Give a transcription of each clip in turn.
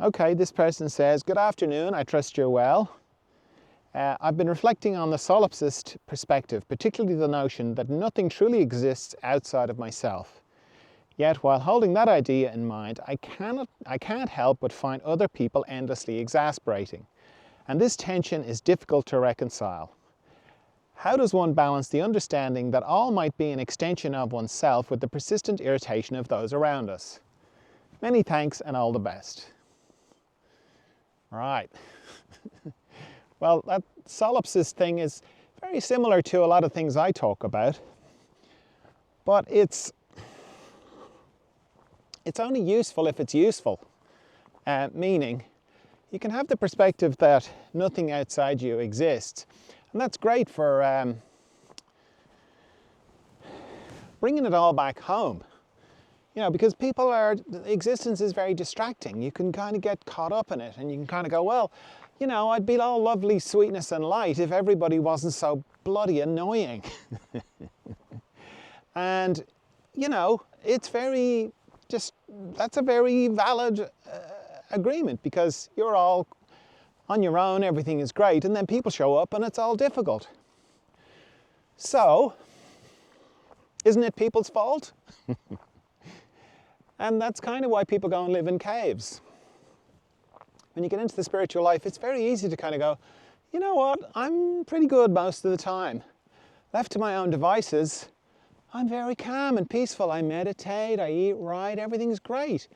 Okay, this person says, "Good afternoon, I trust you're well. I've been reflecting on the solipsist perspective, particularly the notion that nothing truly exists outside of myself. Yet, while holding that idea in mind, I can't help but find other people endlessly exasperating. And this tension is difficult to reconcile. How does one balance the understanding that all might be an extension of oneself with the persistent irritation of those around us? Many thanks and all the best." Right. Well, that solipsist thing is very similar to a lot of things I talk about, but it's only useful if it's useful, meaning you can have the perspective that nothing outside you exists, and that's great for bringing it all back home. You know, because existence is very distracting. You can kind of get caught up in it, and you can kind of go, well, you know, I'd be all lovely sweetness and light if everybody wasn't so bloody annoying. And, you know, that's a very valid agreement, because you're all on your own, everything is great, and then people show up and it's all difficult. So, isn't it people's fault? And that's kind of why people go and live in caves. When you get into the spiritual life, it's very easy to kind of go, you know what, I'm pretty good most of the time. Left to my own devices, I'm very calm and peaceful. I meditate, I eat right, everything's great.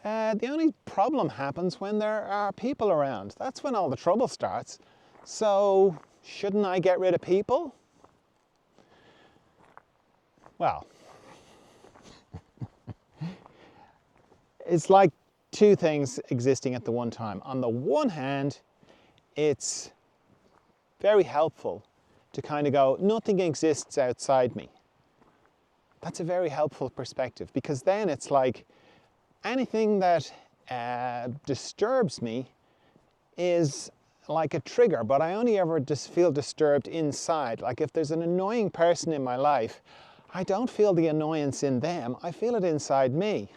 The only problem happens when there are people around. That's when all the trouble starts. So, shouldn't I get rid of people? Well, it's like two things existing at the one time. On the one hand, it's very helpful to kind of go, nothing exists outside me. That's a very helpful perspective, because then it's like anything that disturbs me is like a trigger, but I only ever just feel disturbed inside. Like if there's an annoying person in my life, I don't feel the annoyance in them, I feel it inside me.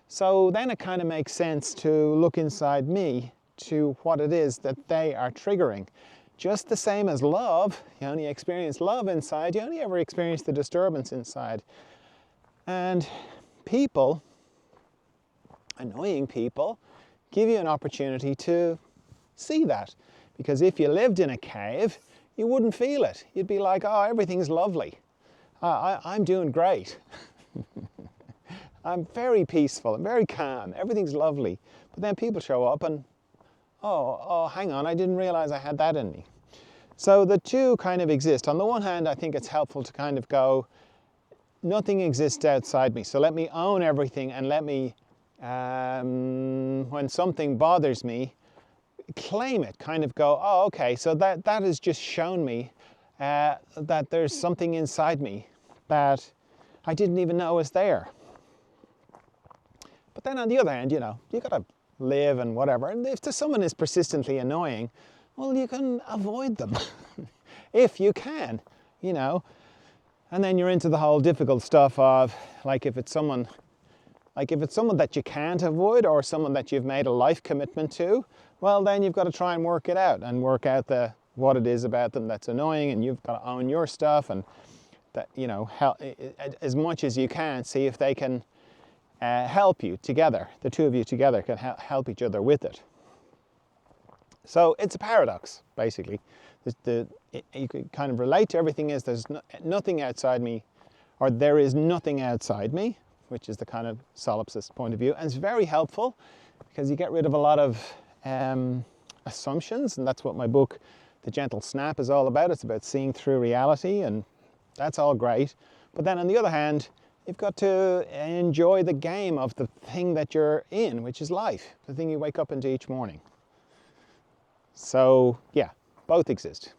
So then it kind of makes sense to look inside me to what it is that they are triggering. Just the same as love, you only experience love inside, you only ever experience the disturbance inside. And people, annoying people, give you an opportunity to see that. Because if you lived in a cave, you wouldn't feel it. You'd be like, oh, everything's lovely. I'm doing great. I'm very peaceful, I'm very calm, everything's lovely. But then people show up and, oh, hang on, I didn't realize I had that in me. So the two kind of exist. On the one hand, I think it's helpful to kind of go, nothing exists outside me, so let me own everything, and let me, when something bothers me, claim it, kind of go, oh, okay, so that has just shown me that there's something inside me that I didn't even know was there. But then on the other hand, you know, you gotta live and whatever. And if someone is persistently annoying, well, you can avoid them. If you can, you know. And then you're into the whole difficult stuff of, like if it's someone that you can't avoid, or someone that you've made a life commitment to, well, then you've got to try and work it out, and work out what it is about them that's annoying, and you've got to own your stuff, and that, you know, as much as you can, see if they can help you together. The two of you together can help each other with it. So it's a paradox, basically. You can kind of relate to everything as there's nothing outside me, or there is nothing outside me, which is the kind of solipsist point of view. And it's very helpful because you get rid of a lot of assumptions, and that's what my book, The Gentle Snap, is all about. It's about seeing through reality, and that's all great. But then on the other hand, you've got to enjoy the game of the thing that you're in, which is life, the thing you wake up into each morning. So, yeah, both exist.